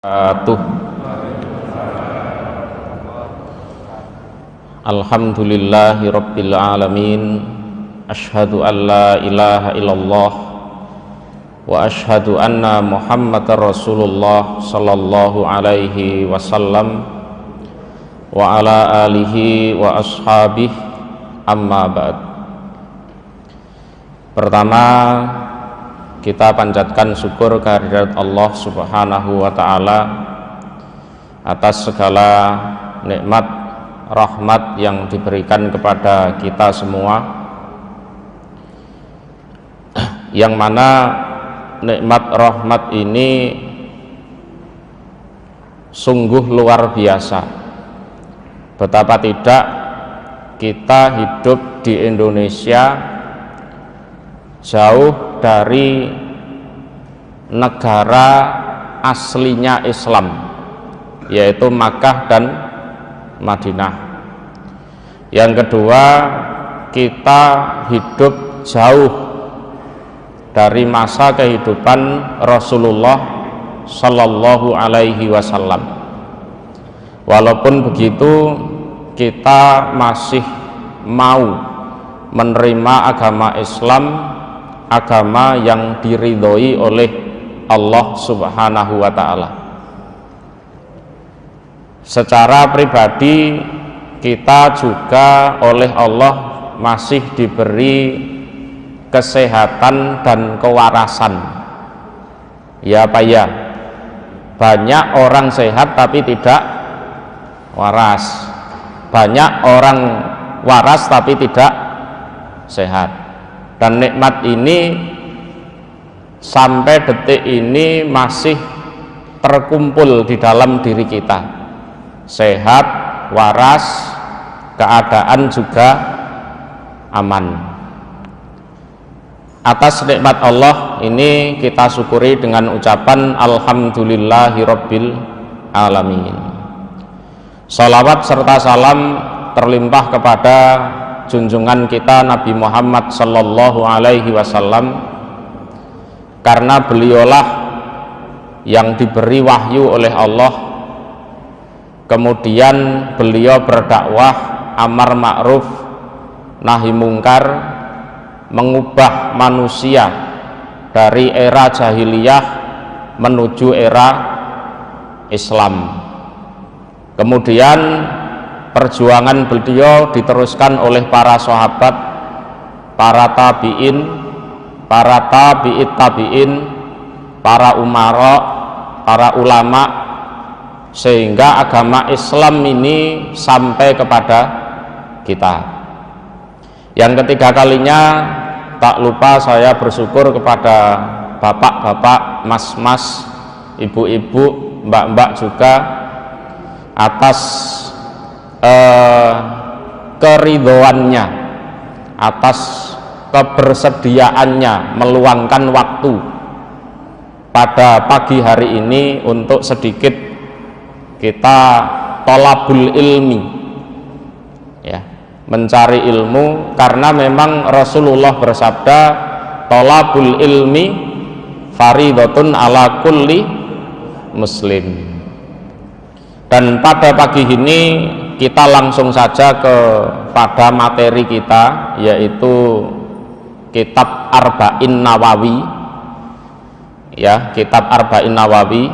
Atuh. Alhamdulillahi rabbil alamin. Ashhadu an la ilaha illallah wa ashhadu anna muhammadar rasulullah sallallahu alaihi wasallam wa ala alihi wa ashabihi, amma ba'd. Pertama, kita panjatkan syukur kehadirat Allah Subhanahu wa ta'ala atas segala nikmat rahmat yang diberikan kepada kita semua, yang mana nikmat rahmat ini sungguh luar biasa. Betapa tidak kita hidup di Indonesia jauh dari negara aslinya Islam, yaitu Makkah dan Madinah. Yang kedua, kita hidup jauh dari masa kehidupan Rasulullah Sallallahu Alaihi Wasallam. Walaupun begitu, kita masih mau menerima agama Islam, agama yang diridhoi oleh Allah Subhanahu wa ta'ala. Secara pribadi, kita juga oleh Allah masih diberi kesehatan dan kewarasan. Ya Pak ya, banyak orang sehat tapi tidak waras, banyak orang waras tapi tidak sehat. Dan nikmat ini sampai detik ini masih terkumpul di dalam diri kita. Sehat, waras, keadaan juga aman. Atas nikmat Allah ini kita syukuri dengan ucapan alhamdulillahirabbil alamin. Salawat serta salam terlimpah kepada junjungan kita Nabi Muhammad sallallahu alaihi wasallam, karena beliaulah yang diberi wahyu oleh Allah, kemudian beliau berdakwah amar ma'ruf nahi mungkar, mengubah manusia dari era jahiliyah menuju era Islam. Kemudian perjuangan beliau diteruskan oleh para sahabat, para tabi'in, para tabi'it tabi'in, para umara, para ulama, sehingga agama Islam ini sampai kepada kita. Yang ketiga kalinya, tak lupa saya bersyukur kepada bapak-bapak, mas-mas, ibu-ibu, mbak-mbak juga atas keridhoannya, atas kebersediaannya meluangkan waktu pada pagi hari ini untuk sedikit kita thalabul ilmi, ya, mencari ilmu, karena memang Rasulullah bersabda thalabul ilmi faridatun ala kulli muslim. Dan pada pagi ini kita langsung saja kepada materi kita, yaitu kitab Arba'in Nawawi, ya, kitab Arba'in Nawawi.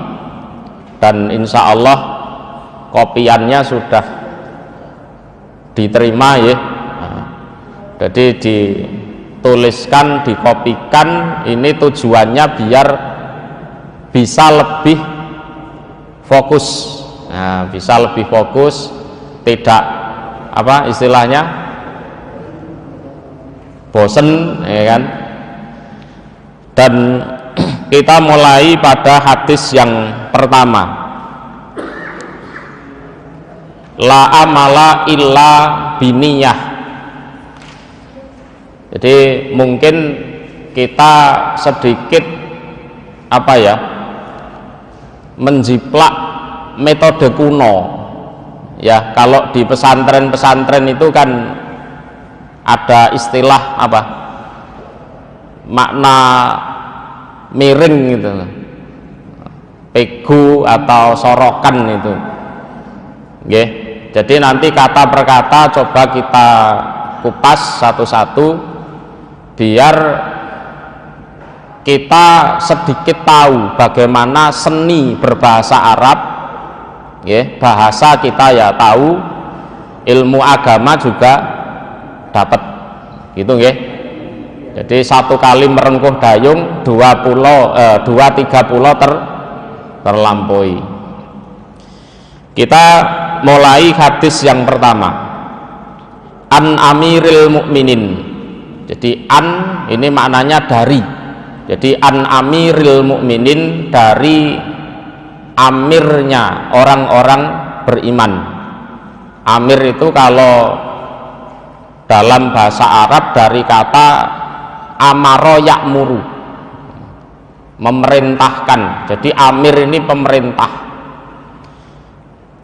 Dan insya Allah kopiannya sudah diterima, ya. Jadi dituliskan, dikopikan. Ini tujuannya biar bisa lebih fokus, bisa lebih fokus, tidak apa istilahnya bosen, ya kan. Dan kita mulai pada hadis yang pertama, la amala illa biniyah. Jadi mungkin kita sedikit apa ya, menjiplak metode kuno. Ya, kalau di pesantren-pesantren itu kan ada istilah apa, makna miring gitu, pegu atau sorokan itu. Nggih. Jadi nanti kata per kata coba kita kupas satu-satu biar kita sedikit tahu bagaimana seni berbahasa Arab. Nggih, bahasa kita ya tahu, ilmu agama juga dapat. Gitu nggih. Jadi satu kali merengkuh dayung, dua tiga pulau terlampaui. Kita mulai hadis yang pertama. An Amiril Mukminin. Jadi an ini maknanya dari. Jadi an Amiril Mukminin, dari amirnya orang-orang beriman. Amir itu kalau dalam bahasa Arab dari kata amaro ya'muru, memerintahkan. Jadi amir ini pemerintah.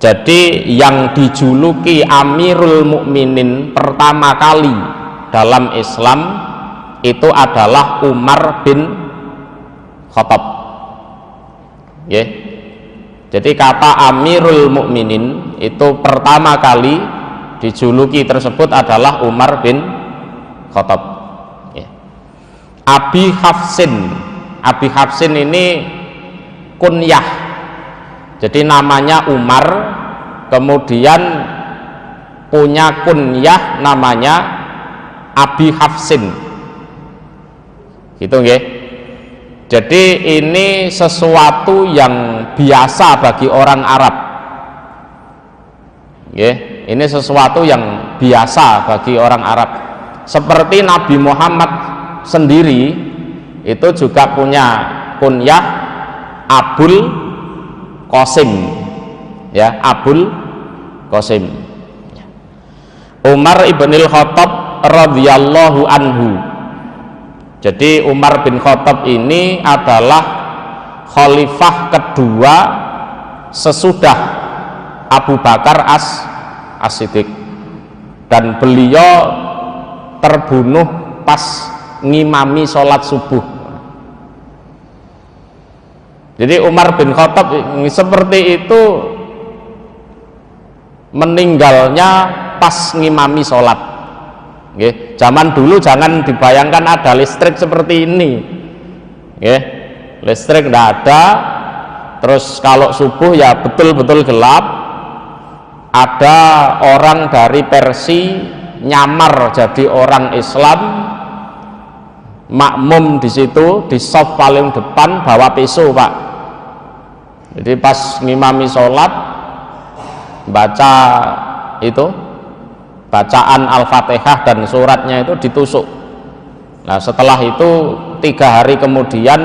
Jadi yang dijuluki Amirul Mukminin pertama kali dalam Islam itu adalah Umar bin Khattab. Yeah. Jadi kata Amirul Mukminin itu pertama kali dijuluki tersebut adalah Umar bin Khattab. Yeah. Abi Hafsin ini kunyah. Jadi namanya Umar, kemudian punya kunyah namanya Abi Hafsin. Gitu nggih. Jadi ini sesuatu yang biasa bagi orang Arab. Nggih, ini sesuatu yang biasa bagi orang Arab. Seperti Nabi Muhammad sendiri itu juga punya kunyah Abul Qasim, ya, Abul Qasim. Umar ibnil Khattab radhiyallahu anhu. Jadi Umar bin Khattab ini adalah khalifah kedua sesudah Abu Bakar As-Siddiq, dan beliau terbunuh pas ngimami sholat subuh. Jadi Umar bin Khattab seperti itu meninggalnya pas ngimami sholat. Nggih, zaman dulu jangan dibayangkan ada listrik seperti ini. Nggih, listrik tidak ada. Terus kalau subuh ya betul-betul gelap. Ada orang dari Persia nyamar jadi orang Islam, makmum di situ di saf paling depan, bawa pisau, Pak. Jadi pas ngimami sholat baca itu bacaan Al-Fatihah dan suratnya itu ditusuk. Nah setelah itu 3 hari kemudian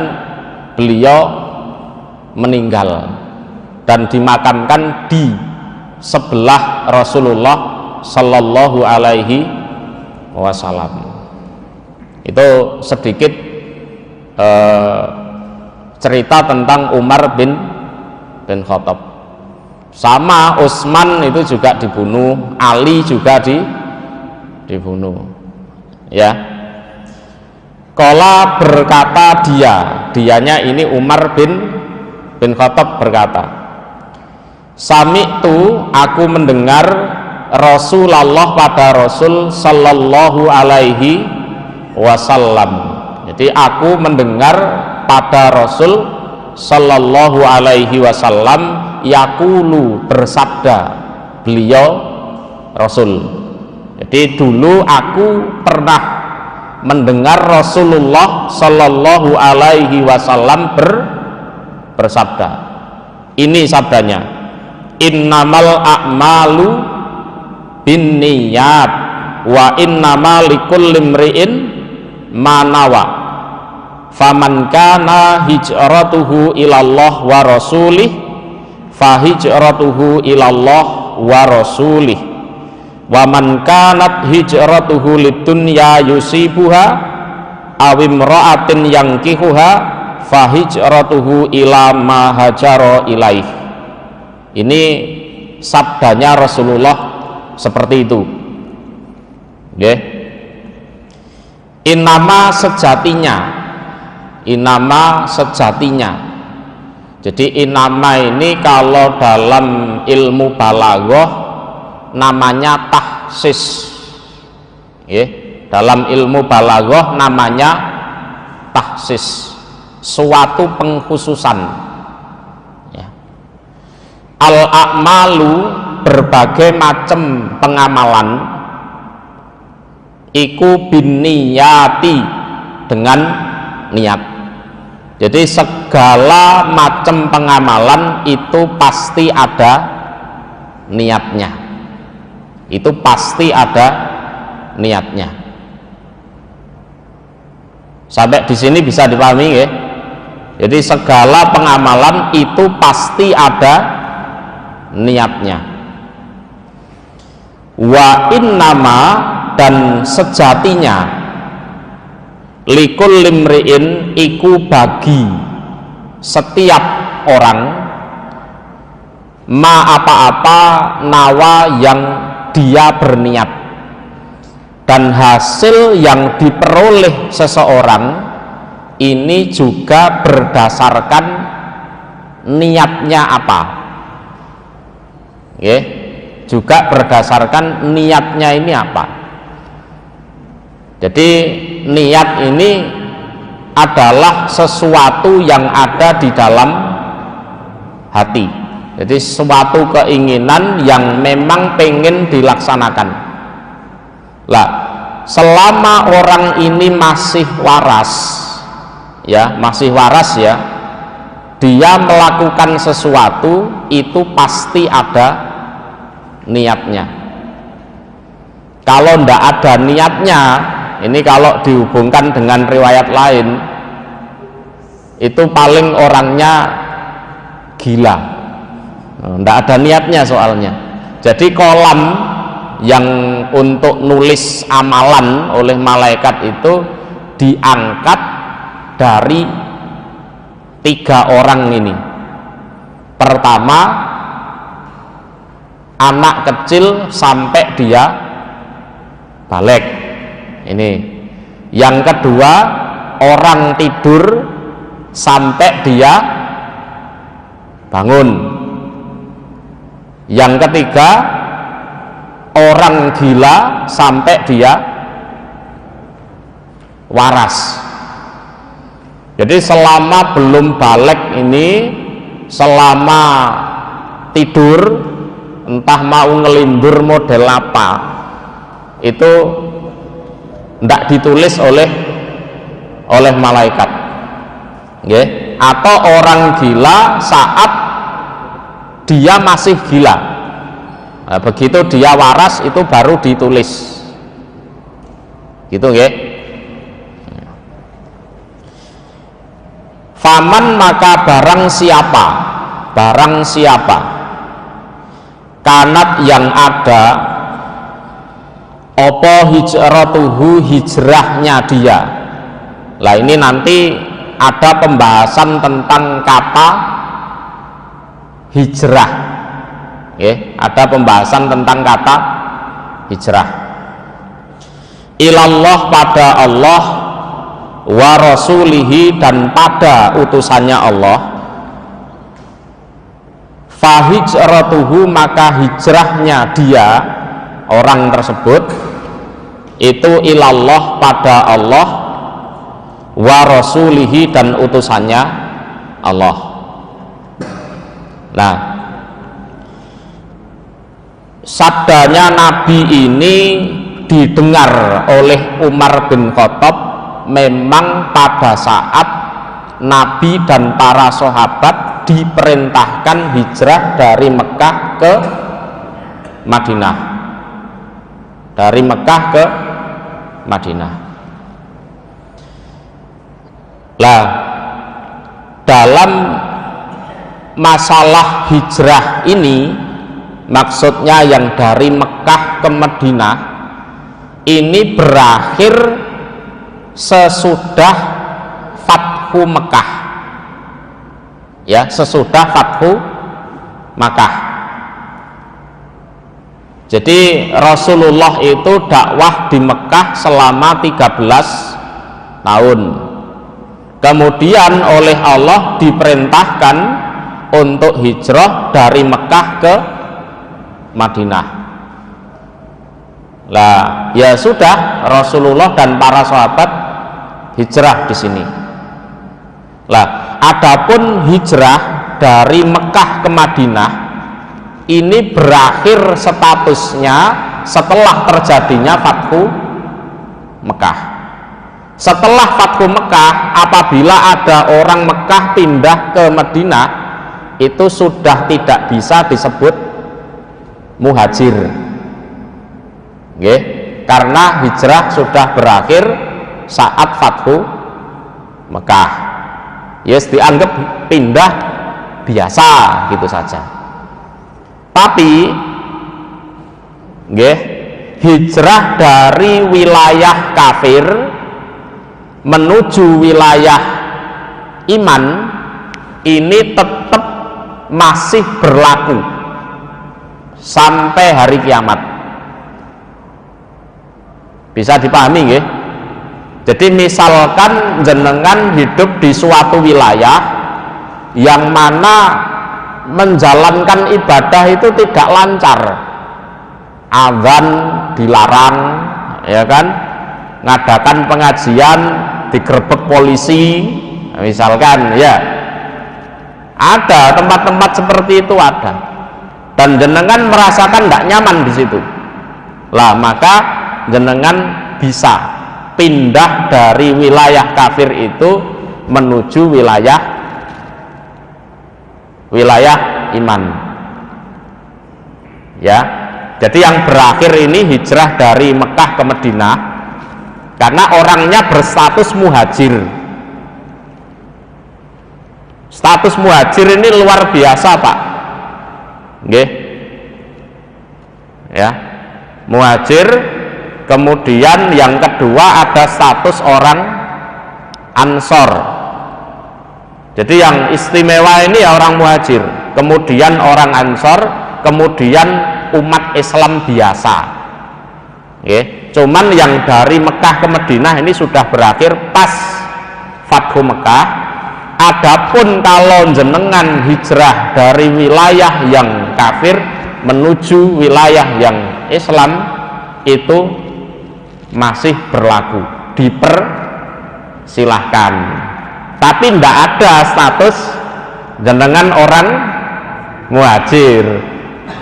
beliau meninggal dan dimakamkan di sebelah Rasulullah Sallallahu Alaihi Wasallam. Itu sedikit cerita tentang Umar bin Khattab. Sama Utsman itu juga dibunuh, Ali juga dibunuh. Ya. Qala berkata dianya ini Umar bin Khattab berkata, Sami'tu, aku mendengar Rasulullah pada Rasul Sallallahu Alaihi Wasallam. Jadi aku mendengar pada Rasul Sallallahu Alaihi Wasallam yaqulu, bersabda beliau Rasul. Jadi dulu aku pernah mendengar Rasulullah Sallallahu Alaihi Wasallam bersabda. Ini sabdanya, innamal a'malu binniyat wa innamal likulli imri'in ma nawa. Faman kana hijratuhu ilallah wa rasulih fa hijratuhu ilallah wa rasulih. Wa man kanat hijratuhu lidunya yusibuha aw imra'atin yankihuha fa hijratuhu ila ma hajara ilaih. Ini sabdanya Rasulullah seperti itu. Nggih. Inama sejatinya Jadi inama ini kalau dalam ilmu balaghah namanya tahsis. Dalam ilmu balaghah namanya tahsis, suatu pengkhususan. Al-a'malu, berbagai macam pengamalan, iku binniyati, dengan niat. Jadi segala macam pengamalan itu pasti ada niatnya. Itu pasti ada niatnya. Sampai di sini bisa dipahami ya. Jadi segala pengamalan itu pasti ada niatnya. Wa innama, dan sejatinya, likul limriin, iku bagi setiap orang, ma apa-apa nawa yang dia berniat, dan hasil yang diperoleh seseorang ini juga berdasarkan niatnya apa. Juga berdasarkan niatnya ini apa. Jadi niat ini adalah sesuatu yang ada di dalam hati. Jadi suatu keinginan yang memang pengen dilaksanakan. Lah, selama orang ini masih waras, masih waras dia melakukan sesuatu itu pasti ada niatnya. Kalau ndak ada niatnya, ini kalau dihubungkan dengan riwayat lain, itu paling orangnya gila. Ndak ada niatnya soalnya. Jadi kolam yang untuk nulis amalan oleh malaikat itu diangkat dari 3 orang ini. Pertama, anak kecil sampai dia balik. Ini. Yang kedua, orang tidur sampai dia bangun. Yang ketiga, orang gila sampai dia waras. Jadi selama belum balik ini, selama tidur, entah mau ngelindur model apa, itu tidak ditulis oleh malaikat. Atau orang gila saat dia masih gila. Nah, begitu dia waras itu baru ditulis. Gitu nggih. Faman, maka barang siapa kanat yang ada opo hijratuhu, hijrahnya dia. Lah ini nanti ada pembahasan tentang kata hijrah. Ada pembahasan tentang kata hijrah. Ilallah, pada Allah, wa rasulihi, dan pada utusannya Allah. Fahijratuhu, maka hijrahnya dia, orang tersebut, itu ilallah, pada Allah, wa rasulihi, dan utusannya Allah. Nah, sabdanya Nabi ini didengar oleh Umar bin Khattab memang pada saat Nabi dan para sahabat diperintahkan hijrah dari Mekah ke Madinah. Dari Mekah ke Madinah. Lah, dalam masalah hijrah ini, maksudnya yang dari Mekah ke Madinah, ini berakhir sesudah Fathu Mekah. Sesudah Fathu Mekah. Jadi Rasulullah itu dakwah di Mekah selama 13 tahun. Kemudian oleh Allah diperintahkan untuk hijrah dari Mekah ke Madinah. Lah, ya sudah, Rasulullah dan para sahabat hijrah di sini. Lah, adapun hijrah dari Mekah ke Madinah ini berakhir statusnya setelah terjadinya Fathu Mekah. Setelah Fathu Mekah, apabila ada orang Mekah pindah ke Madinah, itu sudah tidak bisa disebut muhajir. Nggih, karena hijrah sudah berakhir saat Fathu Mekah. Yes, dianggap pindah biasa gitu saja. Tapi nggih, hijrah dari wilayah kafir menuju wilayah iman ini tetap masih berlaku sampai hari kiamat. Bisa dipahami nggih? Jadi misalkan jenengan hidup di suatu wilayah yang mana menjalankan ibadah itu tidak lancar, azan dilarang, ya kan, ngadakan pengajian digerebek polisi misalkan, ya ada tempat-tempat seperti itu ada, dan jenengan merasakan tidak nyaman di situ. Lah, maka jenengan bisa pindah dari wilayah kafir itu menuju wilayah iman, ya. Jadi yang berakhir ini hijrah dari Mekah ke Madinah karena orangnya berstatus muhajir. Status muhajir ini luar biasa, Pak. Nggih. Ya. Muhajir, kemudian yang kedua ada status orang Ansor. Jadi yang istimewa ini ya orang muhajir, kemudian orang Ansor, kemudian umat Islam biasa. Nggih. Cuman yang dari Mekah ke Madinah ini sudah berakhir pas Fathu Mekah. Adapun kalau jenengan hijrah dari wilayah yang kafir menuju wilayah yang Islam itu masih berlaku, dipersilahkan. Tapi tidak ada status jenengan orang muhajir,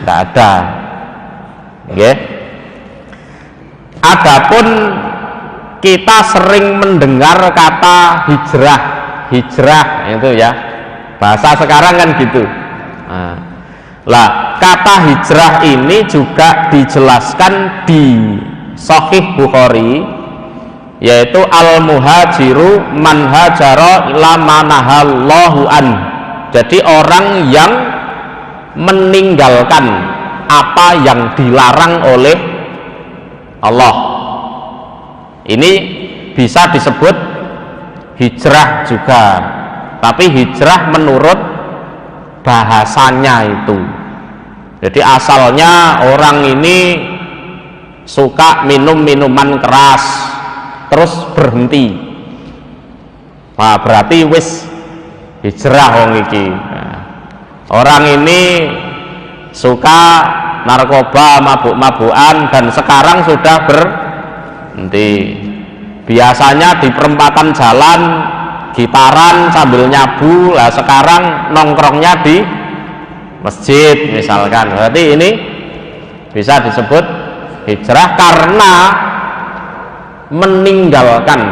tidak ada. Oke. Adapun kita sering mendengar kata hijrah itu ya, bahasa sekarang kan gitu. Lah, kata hijrah ini juga dijelaskan di Sahih Bukhari, yaitu al-muhajiru man hajara ila manahallahu an. Jadi orang yang meninggalkan apa yang dilarang oleh Allah, ini bisa disebut hijrah juga. Tapi hijrah menurut bahasanya itu, jadi asalnya orang ini suka minum minuman keras terus berhenti, wah berarti wis hijrah wong iki. Orang ini suka narkoba, mabuk-mabukan, dan sekarang sudah berhenti. Biasanya di perempatan jalan gitaran sambil nyabu, lah sekarang nongkrongnya di masjid misalkan. Berarti ini bisa disebut hijrah karena meninggalkan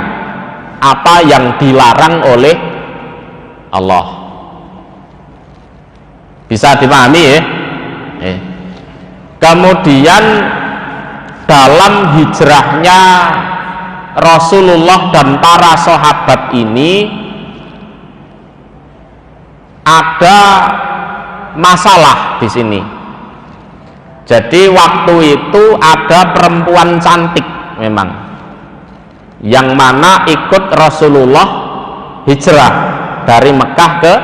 apa yang dilarang oleh Allah. Bisa dipahami ya? Kemudian dalam hijrahnya Rasulullah dan para sahabat ini ada masalah di sini. Jadi waktu itu ada perempuan cantik memang, yang mana ikut Rasulullah hijrah dari Mekah ke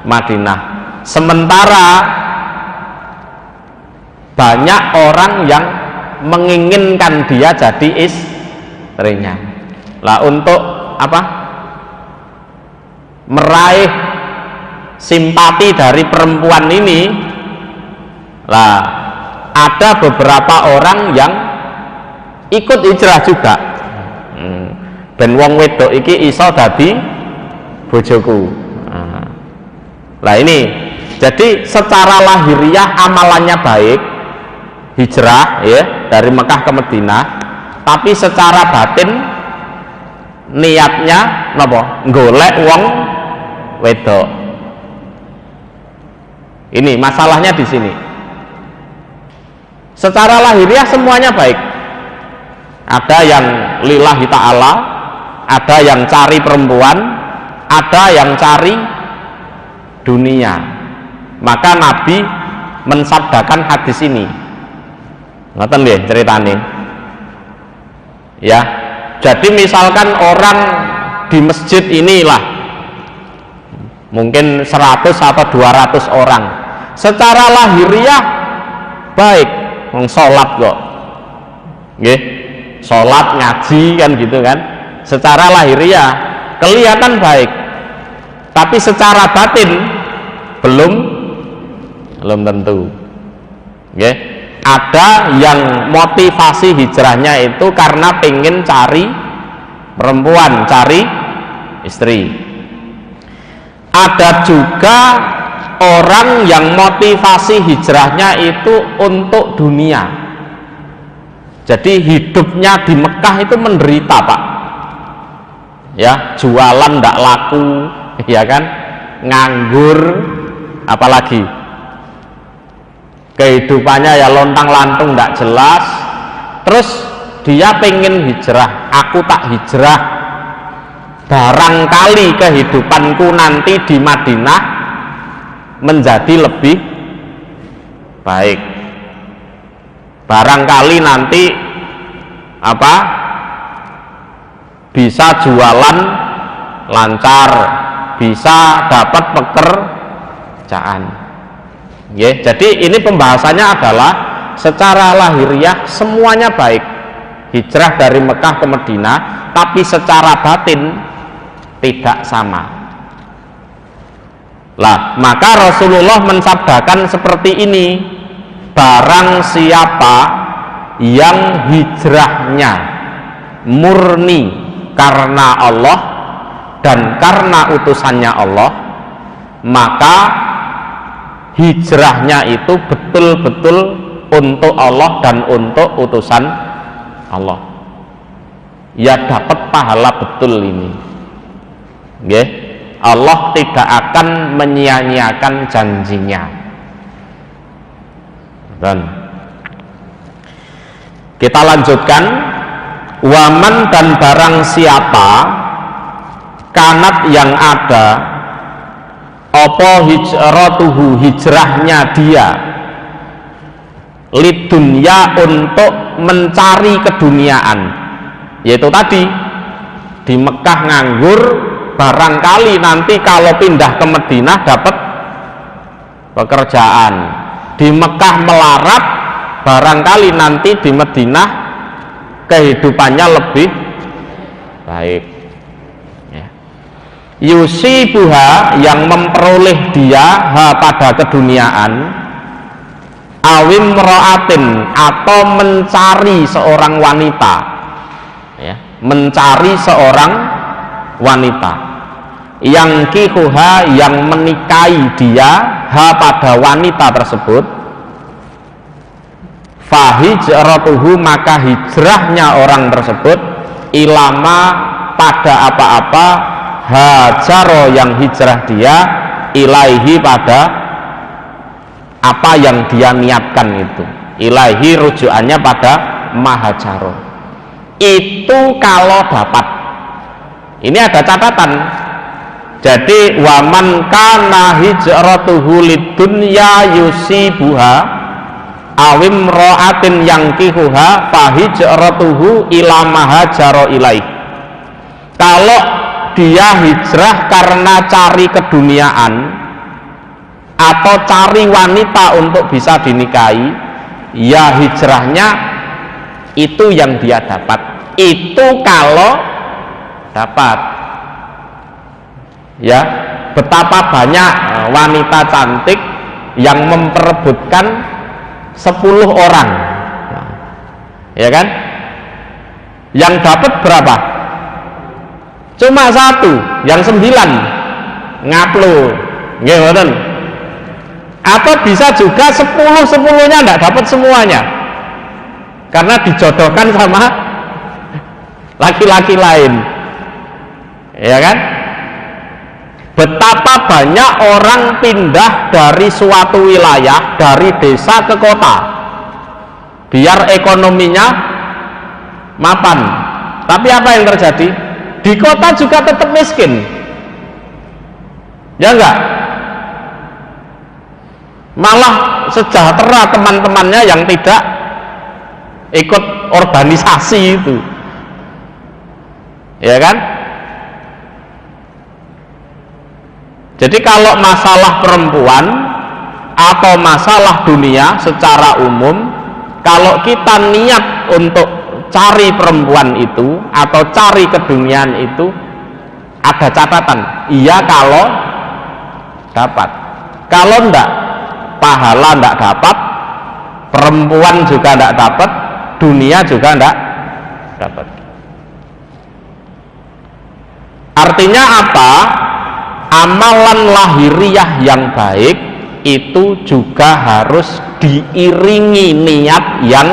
Madinah. Sementara banyak orang yang menginginkan dia jadi istrinya. Lah, untuk apa? Meraih simpati dari perempuan ini, lah ada beberapa orang yang ikut hijrah juga. Ben wong wedok iki iso dadi bojoku. Lah ini, jadi secara lahiriah amalannya baik, hijrah ya dari Mekah ke Madinah, tapi secara batin niatnya napa? Golek wong wedok. Ini masalahnya di sini. Secara lahiriah semuanya baik. Ada yang lillahi ta'ala, ada yang cari perempuan, ada yang cari dunia. Maka Nabi mensabdakan hadis ini. Ngoten nggih ceritane. Ya. Jadi misalkan orang di masjid inilah mungkin 100 atau 200 orang. Secara lahiriah baik, wong salat kok. Nggih. Salat ngaji kan gitu kan. Secara lahiriah kelihatan baik. Tapi secara batin belum tentu. Nggih. Ada yang motivasi hijrahnya itu karena pengen cari perempuan, cari istri. Ada juga orang yang motivasi hijrahnya itu untuk dunia. Jadi hidupnya di Mekah itu menderita, Pak. Ya, jualan ndak laku, ya kan? Nganggur, apalagi kehidupannya ya lontang-lantung ndak jelas. Terus dia pengen hijrah. Aku tak hijrah, barangkali kehidupanku nanti di Madinah menjadi lebih baik. Barangkali nanti bisa jualan lancar, bisa dapat pekerjaan. Jadi ini pembahasannya adalah secara lahiriah semuanya baik, hijrah dari Mekah ke Madinah, tapi secara batin tidak sama. Lah, maka Rasulullah mensabdakan seperti ini, barang siapa yang hijrahnya murni karena Allah dan karena utusannya Allah, maka hijrahnya itu betul-betul untuk Allah dan untuk utusan Allah. Ya dapat pahala betul ini. Nggih. Allah tidak akan menyia-nyiakan janjinya. Dan kita lanjutkan, waman dan barang siapa kanat yang ada apa hijratuhu hijrahnya dia lidunya untuk mencari keduniaan, yaitu tadi di Mekah nganggur, barangkali nanti kalau pindah ke Madinah dapat pekerjaan. Di Mekah melarat, barangkali nanti di Madinah kehidupannya lebih baik. Yusibuha yang memperoleh dia pada keduniaan, awim ro'atin atau mencari seorang wanita, ya, mencari seorang wanita, yang kihuha yang menikahi dia pada wanita tersebut, fahijratuhu maka hijrahnya orang tersebut ilama pada apa-apa hajaro yang hijrah dia ilaihi pada apa yang dia niatkan itu. Ilaihi rujukannya pada mahajaro. Itu kalau dapat. Ini ada catatan. Jadi waman kana hijratuhu lidunya yusibuha awim ro'atin yang kihuha fahijratuhu ila mahajaro ilaihi. Kalau dia hijrah karena cari keduniaan atau cari wanita untuk bisa dinikahi, ya hijrahnya itu yang dia dapat. Itu kalau dapat, ya betapa banyak wanita cantik yang memperebutkan 10 orang, ya kan? Yang dapat berapa? Cuma 1, yang 9 ngaplu, nggih mboten? Atau bisa juga 10-10-nya enggak dapat semuanya, karena dijodohkan sama laki-laki lain, ya kan? Betapa banyak orang pindah dari suatu wilayah, dari desa ke kota, biar ekonominya mapan. Tapi apa yang terjadi? Di kota juga tetap miskin, ya enggak? Malah sejahtera teman-temannya yang tidak ikut organisasi itu, ya kan? Jadi kalau masalah perempuan atau masalah dunia secara umum, kalau kita niat untuk cari perempuan itu atau cari keduniaan itu, ada catatan, iya kalau dapat. Kalau enggak, pahala enggak dapat, perempuan juga enggak dapat, dunia juga enggak dapat. Artinya apa? Amalan lahiriah yang baik itu juga harus diiringi niat yang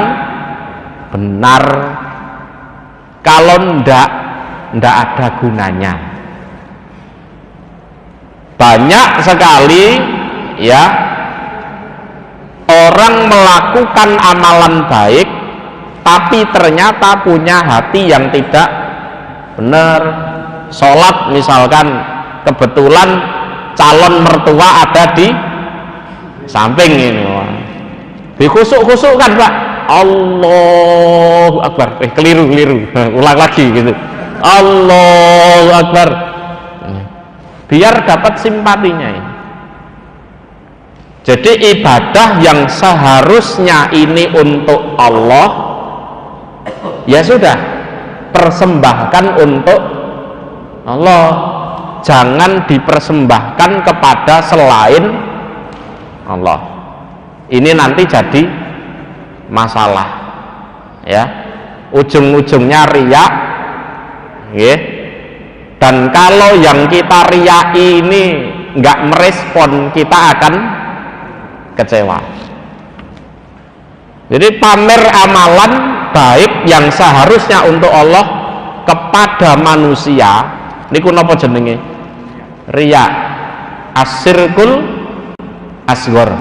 benar. Kalau ndak ada gunanya. Banyak sekali ya orang melakukan amalan baik tapi ternyata punya hati yang tidak benar. Sholat misalkan, kebetulan calon mertua ada di samping ini, dikhusuk-khusukkan Pak, Allahu Akbar, keliru, ulang lagi gitu, Allahu Akbar, biar dapat simpatinya ini. Jadi ibadah yang seharusnya ini untuk Allah, ya sudah, persembahkan untuk Allah, jangan dipersembahkan kepada selain Allah. Ini nanti jadi masalah, ya, ujung-ujungnya riya, ya. Dan kalau yang kita riya ini nggak merespon, kita akan kecewa. Jadi pamer amalan baik yang seharusnya untuk Allah kepada manusia, niku napa jenenge? Riya, asyirkul asghar.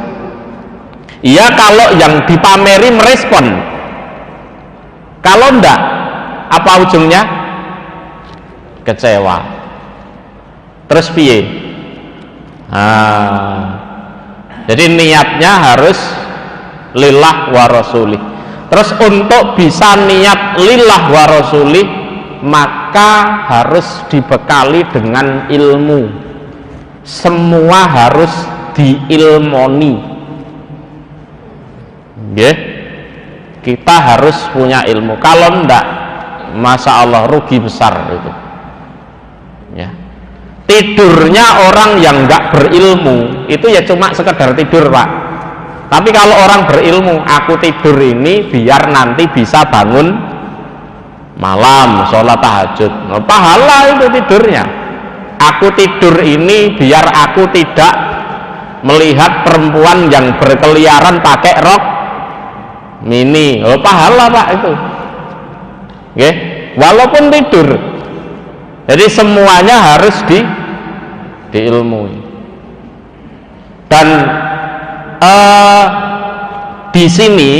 Iya kalau yang dipameri merespon. Kalau ndak, apa ujungnya? Kecewa. Terus piye? Jadi niatnya harus lillah wa rasulih. Terus untuk bisa niat lillah wa rasulih, maka harus dibekali dengan ilmu. Semua harus diilmoni, ya. Kita harus punya ilmu. Kalau enggak, masya Allah rugi besar itu, ya. Tidurnya orang yang enggak berilmu itu ya cuma sekedar tidur Pak. Tapi kalau orang berilmu, aku tidur ini biar nanti bisa bangun malam, sholat tahajud, pahala itu tidurnya. Aku tidur ini biar aku tidak melihat perempuan yang berkeliaran pakai rok mini, pahala Pak itu, okay? Walaupun tidur. Jadi semuanya harus diilmui. Dan di sini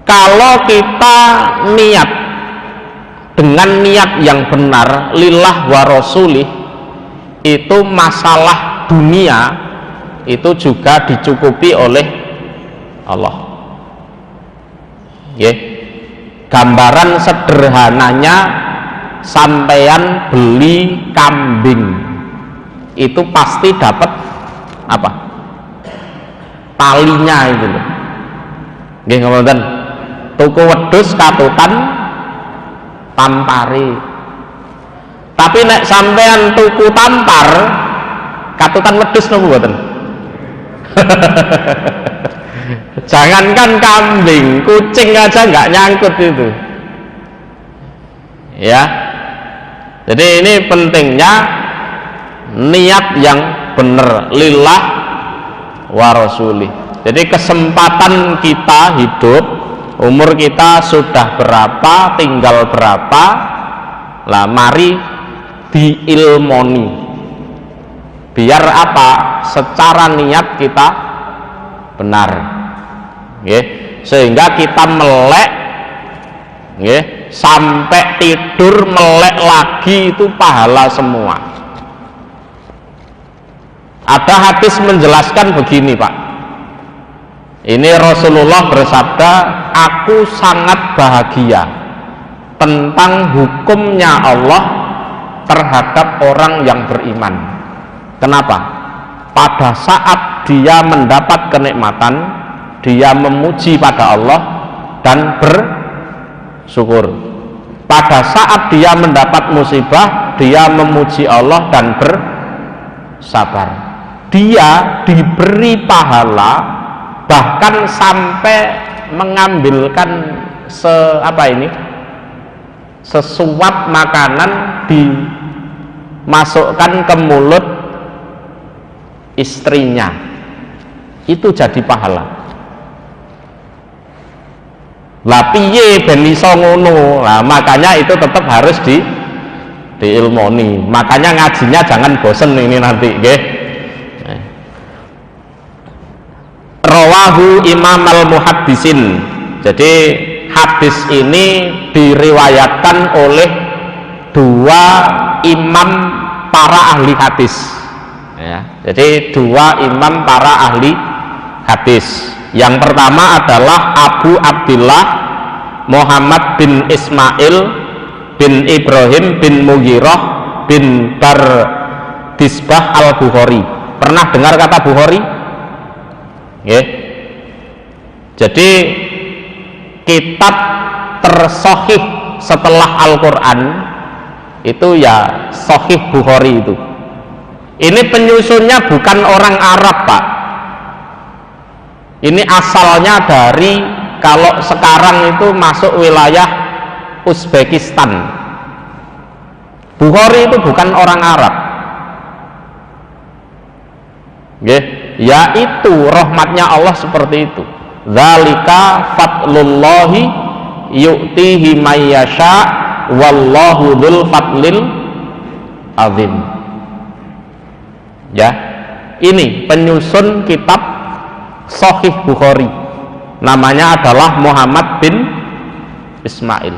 kalau kita niat dengan niat yang benar lillah wa rasulih, itu masalah dunia itu juga dicukupi oleh Allah, ya. Gambaran sederhananya, sampeyan beli kambing itu pasti dapat apa? Talinya itu loh, nggih ngoten. Tuku wedhus katutan tampari. Tapi nek sampean tuku tampar katutan wedhus nopo mboten? Jangankan kambing, kucing aja nggak nyangkut itu. Ya. Jadi ini pentingnya niat yang benar, lillah wa rasulih. Jadi kesempatan kita hidup, umur kita sudah berapa, tinggal berapa, lah mari diilmoni. Biar apa? Secara niat kita benar. Nggih, sehingga kita melek, nggih, sampai tidur melek lagi itu pahala semua. Ada hadis menjelaskan begini, Pak. Ini Rasulullah bersabda, aku sangat bahagia tentang hukumnya Allah terhadap orang yang beriman. Kenapa? Pada saat dia mendapat kenikmatan, dia memuji pada Allah dan bersyukur. Pada saat dia mendapat musibah, dia memuji Allah dan bersabar. Dia diberi pahala, bahkan sampai mengambilkan sesuap makanan dimasukkan ke mulut istrinya, itu jadi pahala. Lah piye ben iso ngono? Lah makanya itu tetap harus diilmoni. Makanya ngajinya jangan bosen ini nanti, nggih. Rawahu Imam al-Muhaddisin. Jadi hadis ini diriwayatkan oleh dua imam para ahli hadis. Ya, jadi dua imam para ahli hadis. Yang pertama adalah Abu Abdillah Muhammad bin Ismail bin Ibrahim bin Mughirah bin Bardisbah al-Bukhari. Pernah dengar kata Bukhari? Okay. Jadi kitab tersahih setelah Al-Quran itu ya Sahih Bukhari itu. Ini penyusunnya bukan orang Arab, Pak. Ini asalnya dari, kalau sekarang itu masuk wilayah Uzbekistan. Bukhari itu bukan orang Arab. Okay. Yaitu rahmatnya Allah seperti itu. Dzalika fadlullahi yu'tihi may yasha wallahu dzul fadlil azim. Ya, ini penyusun kitab Sahih Bukhari. Namanya adalah Muhammad bin Ismail.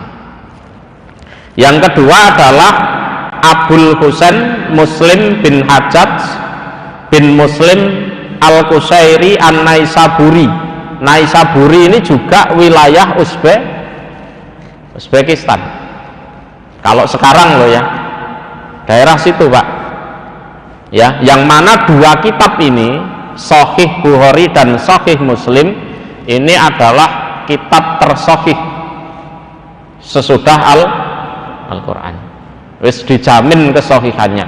Yang kedua adalah Abul Husain Muslim bin Hajjaj bin Muslim Al-Qusairi An-Naisaburi. Naisaburi ini juga wilayah Uzbekistan. Kalau sekarang loh ya, daerah situ, Pak. Ya, yang mana dua kitab ini, Sahih Bukhari dan Sahih Muslim, ini adalah kitab tersahih sesudah Al-Quran. Wis dijamin kesahihannya.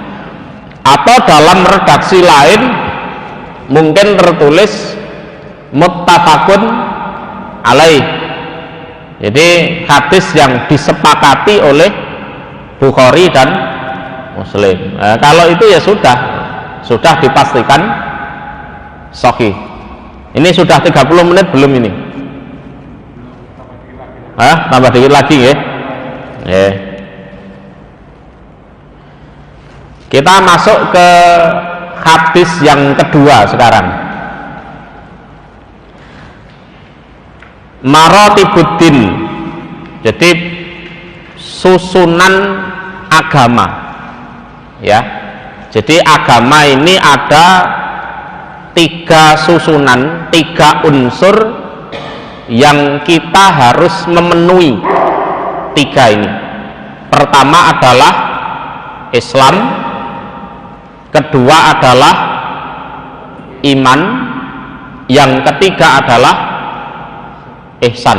Atau dalam redaksi lain mungkin tertulis muttafaqun alaih. Jadi hadis yang disepakati oleh Bukhari dan Muslim. Nah, kalau itu ya sudah dipastikan sahih. Ini sudah 30 menit belum ini? Tambah dikit lagi ya. Kita masuk ke hadis yang kedua sekarang. Maratibuddin. Jadi susunan agama. Ya. Jadi agama ini ada 3 susunan, 3 unsur yang kita harus memenuhi. 3 ini. Pertama adalah Islam, kedua adalah iman, yang ketiga adalah ihsan.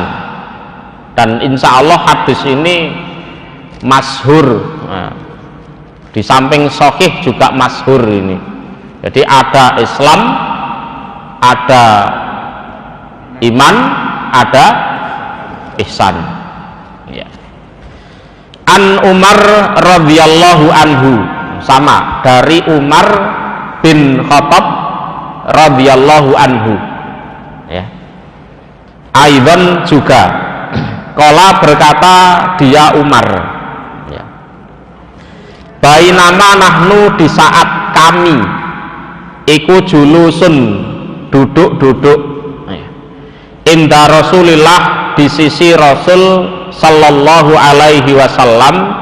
Dan insya Allah hadis ini masyhur. Nah, Di samping sahih juga masyhur ini. Jadi ada Islam, ada iman, ada ihsan. Ya. An Umar radhiyallahu anhu, sama dari Umar bin Khattab radhiyallahu anhu. Ya. Aidan juga qala berkata dia Umar, ya. Bainama nahnu, di saat kami iku julusun, duduk-duduk, ya. Inda Rasulillah, di sisi Rasul sallallahu alaihi wasallam,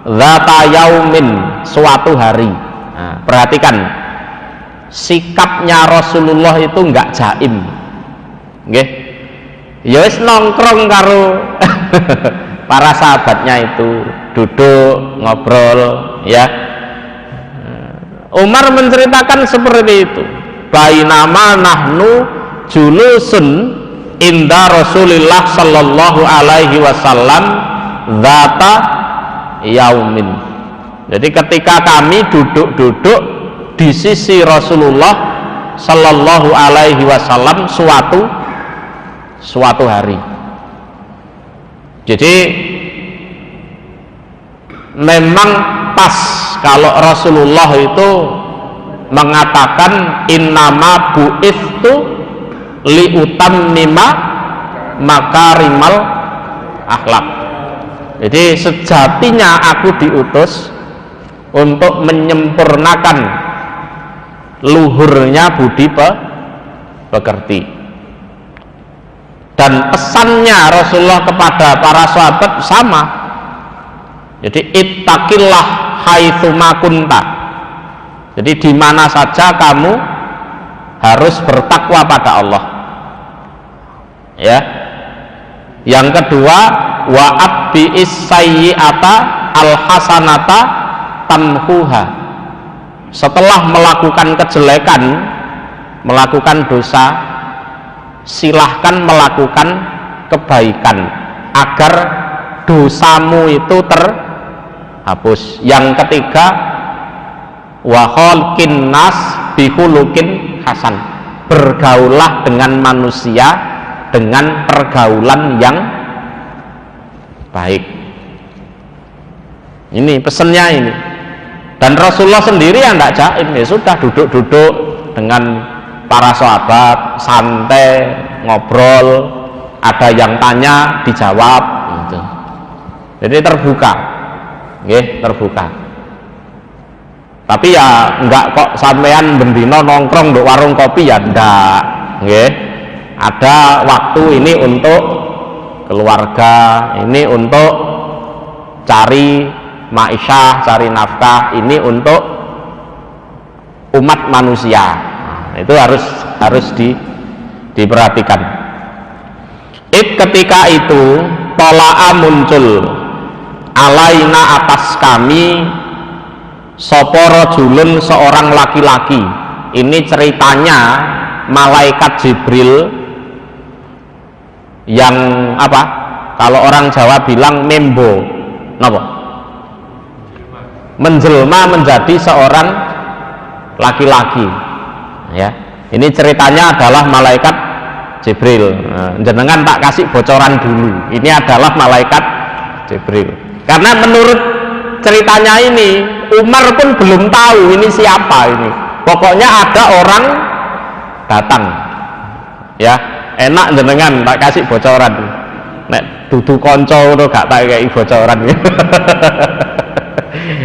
dzata yaumin, suatu hari. Nah, perhatikan sikapnya Rasulullah itu enggak jaim, nggih. Ya wis nongkrong karo para sahabatnya itu, duduk ngobrol, ya. Umar menceritakan seperti itu. Bainama nahnu julusun inda Rasulillah sallallahu alaihi wasallam dzata yaumin. Jadi ketika kami duduk-duduk di sisi Rasulullah sallallahu alaihi wasallam suatu hari. Jadi memang pas kalau Rasulullah itu mengatakan innama bu'ithtu liutammima makarimal akhlak. Jadi sejatinya aku diutus untuk menyempurnakan luhurnya budi pekerti. Dan pesannya Rasulullah kepada para sahabat sama. Jadi ittaqillah haitsuma kunta. Jadi di mana saja kamu harus bertakwa pada Allah. Ya. Yang kedua, wa abbi'is sayyi'ata alhasanata tamhuha. Setelah melakukan kejelekan, melakukan dosa, silahkan melakukan kebaikan agar dosamu itu terhapus. Yang ketiga, wa khalqin nas bihulukin hasan. Bergaulah dengan manusia dengan pergaulan yang baik. Ini pesannya ini. Dan Rasulullah sendiri yang tidak jaim, ya sudah duduk-duduk dengan para sahabat, santai, ngobrol, ada yang tanya dijawab gitu. Jadi terbuka, terbuka. Tapi ya enggak kok sampean bendino nongkrong di warung kopi, ya enggak, ada waktu ini untuk keluarga, ini untuk cari ma'isyah, cari nafkah, ini untuk umat manusia. Nah, itu harus diperhatikan. Ketika itu tola'a muncul alaina atas kami sopo rajulun, seorang laki-laki. Ini ceritanya malaikat Jibril yang apa? Kalau orang Jawa bilang membo, napa? Menjelma menjadi seorang laki-laki. Ya, ini ceritanya adalah malaikat Jibril. Nah, jenengan tak kasih bocoran dulu. Ini adalah malaikat Jibril. Karena menurut ceritanya ini Umar pun belum tahu ini siapa ini. Pokoknya ada orang datang. Ya, enak jenengan tak kasih bocoran. Nek dudu konco udah gak tak kayak bocoran.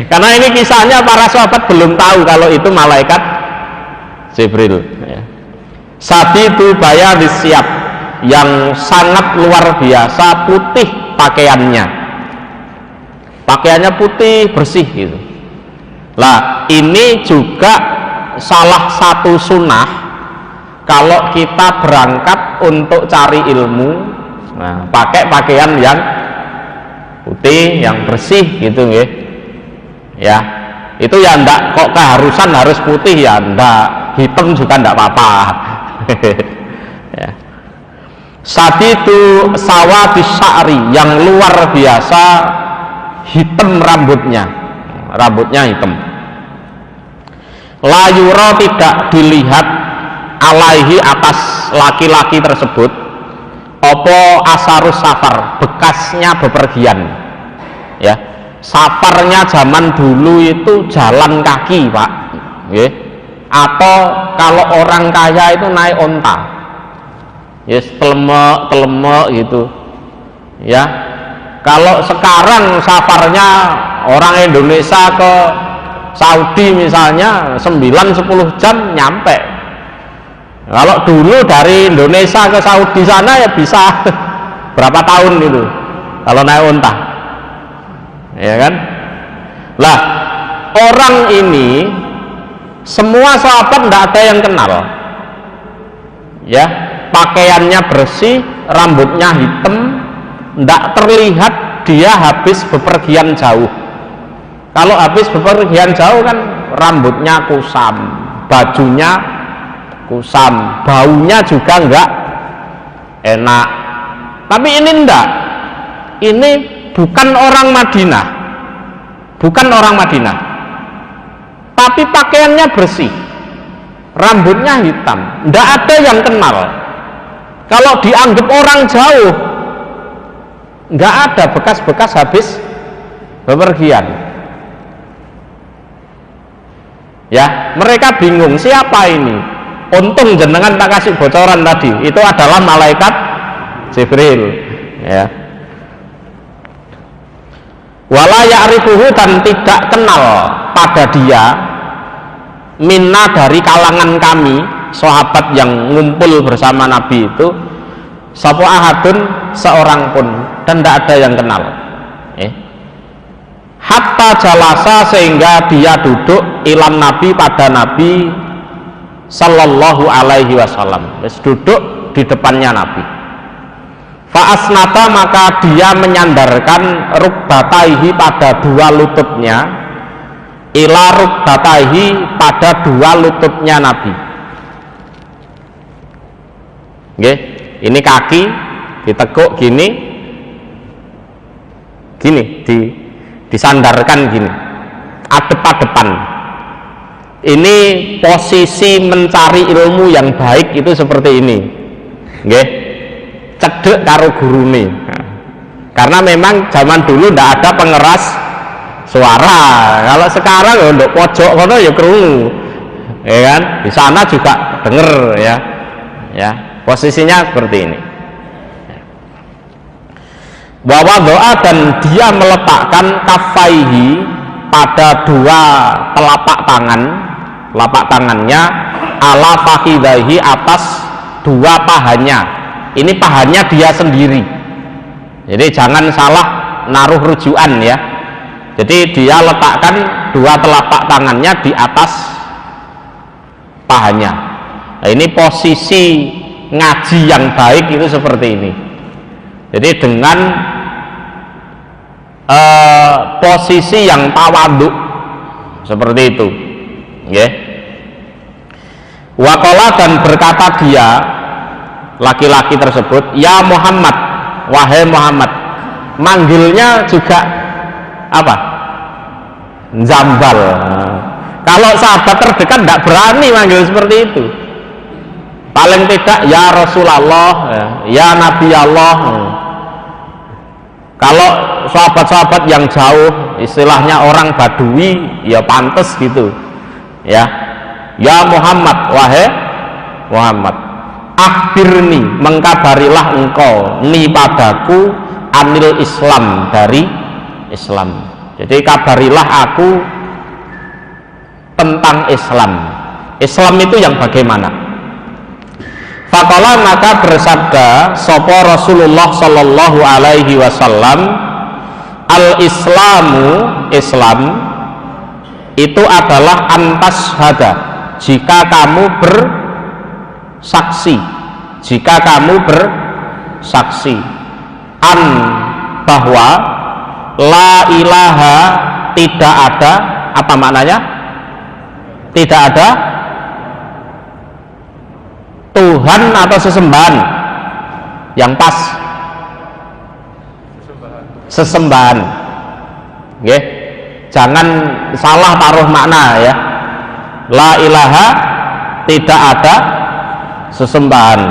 Karena ini kisahnya para sahabat belum tahu kalau itu malaikat Jibril. Ya. Sadidu bayadis siap, yang sangat luar biasa putih pakaiannya. Pakaiannya putih bersih gitu. Lah ini juga salah satu sunnah kalau kita berangkat untuk cari ilmu, nah, pakai pakaian yang putih, yang bersih gitu nggih. Ya, itu ya ndak kok keharusan harus putih, ya ndak, hitam juga ndak apa-apa. Ya. Sadidu sawadis sya'ri, yang luar biasa hitam rambutnya. rambutnya hitam. La yura, tidak dilihat, alaihi, atas laki-laki tersebut, opo asarus safar, bekasnya bepergian. Ya, safarnya zaman dulu itu jalan kaki, Pak. Ya. Atau kalau orang kaya itu naik onta, yes, telemek gitu. Ya, kalau sekarang safarnya orang Indonesia ke Saudi misalnya 9-10 jam nyampe. Kalau dulu dari Indonesia ke Saudi sana ya bisa berapa tahun itu kalau naik onta, ya kan? Lah, orang ini semua sahabat tidak ada yang kenal, ya, pakaiannya bersih, rambutnya hitam, tidak terlihat dia habis bepergian jauh. Kalau habis bepergian jauh kan rambutnya kusam, bajunya kusam, baunya juga enggak enak. Tapi ini enggak, ini bukan orang Madinah, bukan orang Madinah, tapi pakaiannya bersih, rambutnya hitam, enggak ada yang kenal. Kalau dianggap orang jauh, enggak ada bekas-bekas habis bepergian. Ya, mereka bingung siapa ini. Untung jenengan tak kasih bocoran tadi, itu adalah malaikat Jibril. Ya. Wala ya'rifuhu, dan tidak kenal pada dia, minna, dari kalangan kami sahabat yang ngumpul bersama Nabi itu, sapa ahadun, seorang pun, dan tidak ada yang kenal. Hatta jalasa, sehingga dia duduk, ilam Nabi, pada Nabi sallallahu alaihi wasallam, duduk di depannya Nabi. Fa'asnata, maka dia menyandarkan rukbataihi, pada dua lututnya, ila rukbataihi, pada dua lututnya Nabi. Oke, ini kaki diteguk gini, disandarkan gini, adep-adepan. Ini posisi mencari ilmu yang baik itu seperti ini, nggih, cedek karo gurune. Nah, karena memang zaman dulu ndak ada pengeras suara. Kalau sekarang ya nduk pojok kono ya krungu, ya kan? Di sana juga denger, ya, ya, posisinya seperti ini. Bahwa doa, dan dia meletakkan kafaihi, pada dua telapak tangannya, ala fakhidaihi, atas dua pahanya. Ini pahanya dia sendiri, jadi jangan salah naruh rujukan, ya. Jadi dia letakkan dua telapak tangannya di atas pahanya. Nah, ini posisi ngaji yang baik itu seperti ini. Jadi dengan posisi yang tawadhu seperti itu, nggih. Waqala, dan berkata dia, laki-laki tersebut, ya Muhammad, wahai Muhammad. Manggilnya juga apa? Zambal. Kalau sahabat terdekat tidak berani manggil seperti itu. Paling tidak ya Rasulullah, ya Nabi Allah. Kalau sahabat-sahabat yang jauh, istilahnya orang Badui, ya pantas gitu, ya. Ya Muhammad, wahai Muhammad, akhirni, mengkabarilah engkau, ni padaku, anil Islam, dari Islam. Jadi kabarilah aku tentang Islam. Islam itu yang bagaimana? Faqala, maka bersabda sapa Rasulullah sallallahu alaihi wasallam, al-Islamu, Islam itu adalah antashhada, jika kamu bersaksi, an, bahwa la ilaha, tidak ada, apa maknanya? Tidak ada Tuhan atau sesembahan yang pas, sesembahan, okay? jangan salah taruh makna ya. La ilaha, tidak ada sesembahan.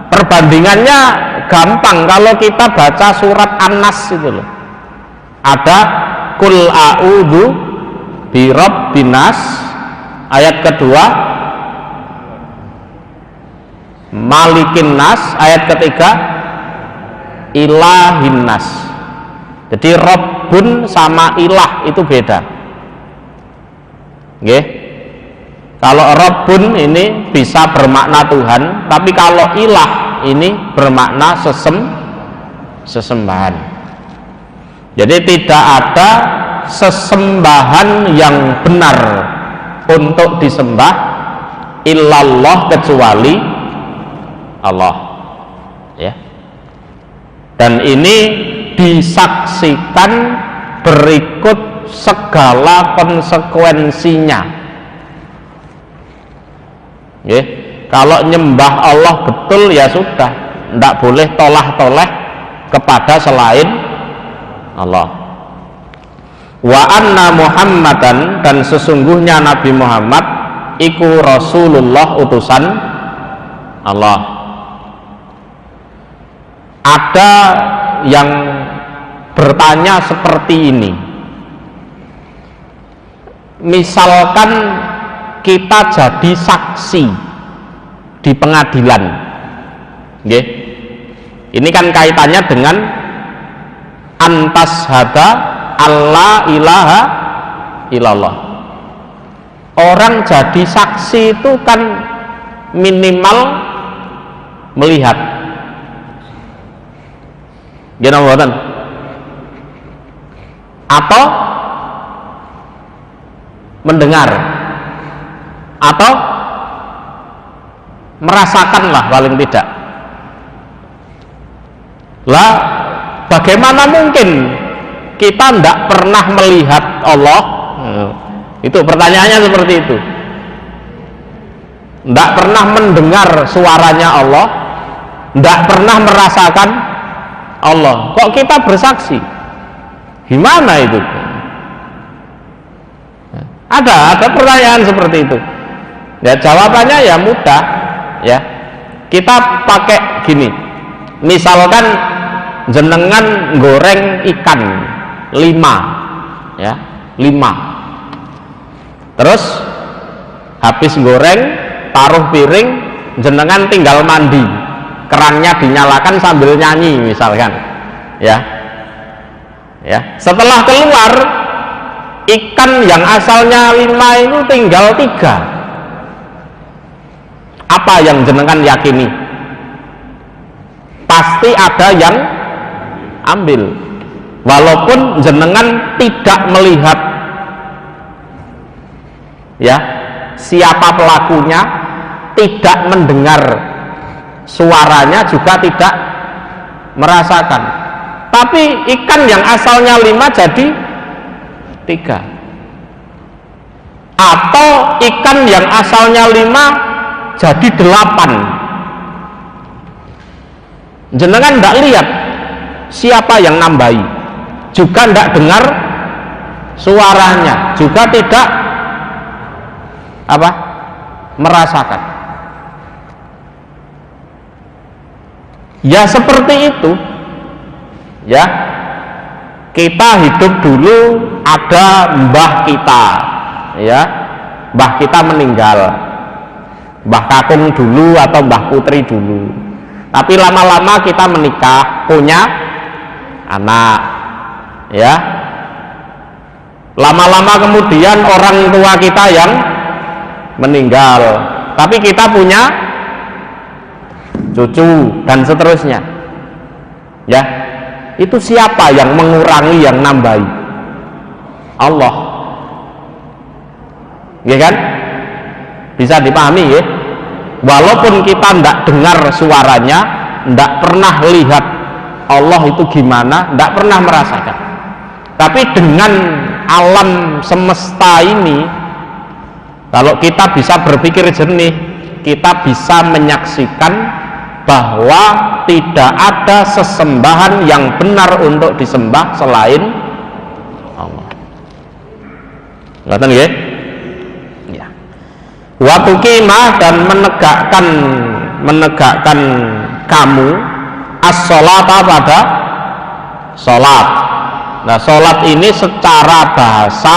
Perbandingannya gampang kalau kita baca surat An-Nas itu loh. Ada kul a'udzu birabbin nas, ayat kedua malikin nas, ayat ketiga ilahin nas. Jadi Rabbun sama ilah itu beda. Nggih. Kalau Rabbun ini bisa bermakna Tuhan, tapi kalau ilah ini bermakna sesembahan. Jadi tidak ada sesembahan yang benar untuk disembah illallah kecuali Allah, ya. Dan ini disaksikan berikut segala konsekuensinya. Ya, kalau nyembah Allah betul ya sudah, tidak boleh tolah-toleh kepada selain Allah. Wa anna Muhammadan, dan sesungguhnya Nabi Muhammad iku Rasulullah, utusan Allah. Ada yang bertanya seperti ini, misalkan kita jadi saksi di pengadilan, okay. Ini kan kaitannya dengan antashada alla ilaha illallah. Orang jadi saksi itu kan minimal melihat, gimana, atau mendengar, atau merasakanlah paling tidak. Lah bagaimana mungkin kita tidak pernah melihat Allah? Itu pertanyaannya seperti itu. Tidak pernah mendengar suaranya Allah, tidak pernah merasakan Allah, kok kita bersaksi? Gimana itu? Ada pertanyaan seperti itu. Ya, jawabannya ya mudah, ya. Kita pakai gini. Misalkan jenengan goreng ikan 5, ya, 5. Terus habis goreng, taruh piring, jenengan tinggal mandi, kerannya dinyalakan sambil nyanyi misalkan, ya. Ya, setelah keluar ikan yang asalnya 5 itu tinggal 3. Apa yang jenengan yakini? Pasti ada yang ambil, walaupun jenengan tidak melihat, ya, siapa pelakunya, tidak mendengar suaranya, juga tidak merasakan. Tapi ikan yang asalnya 5 jadi 3, atau ikan yang asalnya 5 jadi 8. Jenengan tidak lihat siapa yang nambahi, juga tidak dengar suaranya, juga tidak merasakan. Ya seperti itu, ya. Kita hidup dulu, ada mbah kita, ya, mbah kita meninggal, mbah kakung dulu atau mbah putri dulu. Tapi lama-lama kita menikah, punya anak, ya. Lama-lama kemudian orang tua kita yang meninggal, tapi kita punya cucu dan seterusnya, ya. Itu siapa yang mengurangi, yang nambahi? Allah, ya kan? Bisa dipahami, ya. Walaupun kita tidak dengar suaranya, tidak pernah lihat Allah itu gimana, tidak pernah merasakan, tapi dengan alam semesta ini, kalau kita bisa berpikir jernih, kita bisa menyaksikan bahwa tidak ada sesembahan yang benar untuk disembah selain Allah. Ngoten nggih? Ya. Wa tuqimah, dan menegakkan kamu as-sholata pada sholat. Nah, sholat ini secara bahasa,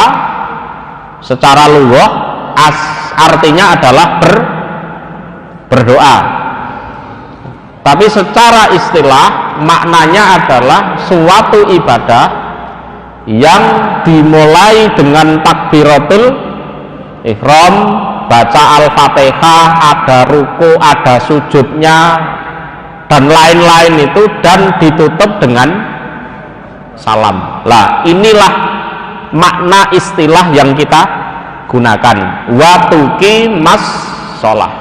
secara lughah artinya adalah berdoa. Tapi secara istilah maknanya adalah suatu ibadah yang dimulai dengan takbiratul ihram, baca al-fatihah, ada ruku, ada sujudnya, dan lain-lain itu, dan ditutup dengan salam. Lah, inilah makna istilah yang kita gunakan, watuki mas sholah.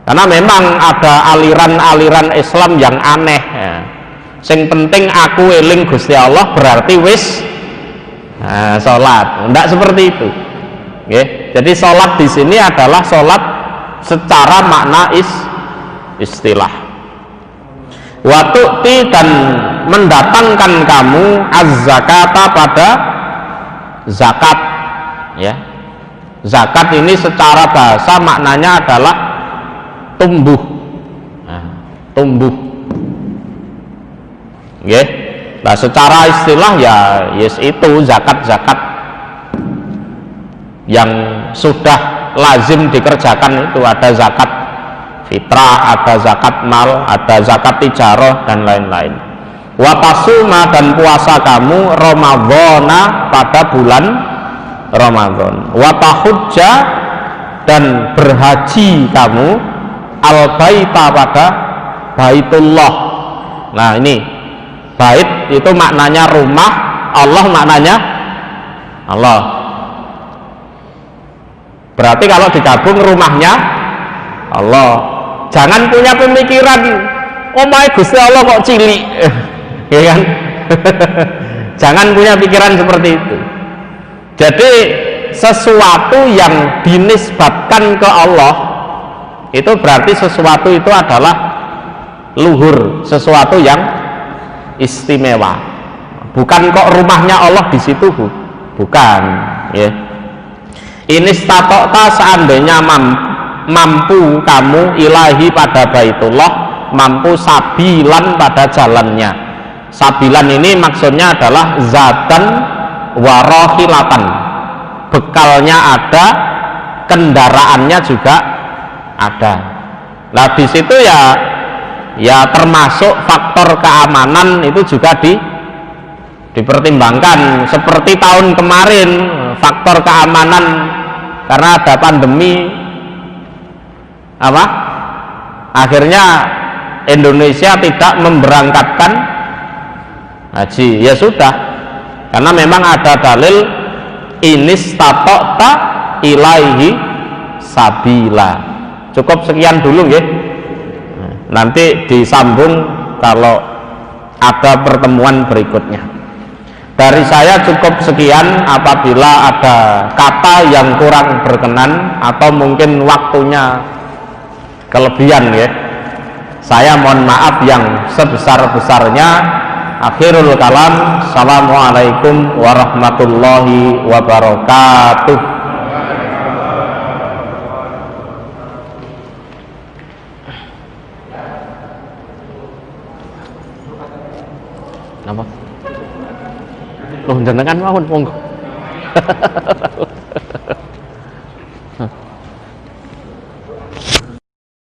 Karena memang ada aliran-aliran Islam yang aneh ya. Sing penting aku eling Gusti Allah berarti wis sholat. Tidak seperti itu. Jadi sholat di sini adalah sholat secara makna istilah. Watu'ti, dan mendatangkan kamu az-zakata pada zakat. Ya, zakat ini secara bahasa maknanya adalah tumbuh. Tumbuh. Nah, secara istilah ya yes, itu zakat-zakat yang sudah lazim dikerjakan itu. Ada zakat fitrah, ada zakat mal, ada zakat tijarah, dan lain-lain. Wa tasuma, dan puasa kamu Ramadhana pada bulan Ramadan. Wa tahujja, dan berhaji kamu al-baita pada baitullah. Nah, ini bait itu maknanya rumah, Allah maknanya Allah. Berarti kalau digabung rumahnya Allah. Jangan punya pemikiran omahe Gusti Allah kok cilik. Ya kan? Jangan punya pikiran seperti itu. Jadi sesuatu yang dinisbatkan ke Allah itu berarti sesuatu itu adalah luhur, sesuatu yang istimewa. Bukan kok rumahnya Allah di situ, bukan. Ya. Ini statokta, seandainya mampu kamu ilahi pada baitullah, mampu sabilan pada jalannya. Sabilan ini maksudnya adalah zatan warohilatan, bekalnya ada, kendaraannya juga ada. Nah, di situ ya termasuk faktor keamanan itu juga dipertimbangkan. Seperti tahun kemarin, faktor keamanan karena ada pandemi, akhirnya Indonesia tidak memberangkatkan haji. Ya sudah, karena memang ada dalil inistatokta ilaihi sabila. Cukup sekian dulu ya. Nanti disambung kalau ada pertemuan berikutnya. Dari saya cukup sekian. Apabila ada kata yang kurang berkenan atau mungkin waktunya kelebihan ya, saya mohon maaf yang sebesar-besarnya. Akhirul kalam, assalamualaikum warahmatullahi wabarakatuh. Napa? Loh, jenengan mawon monggo.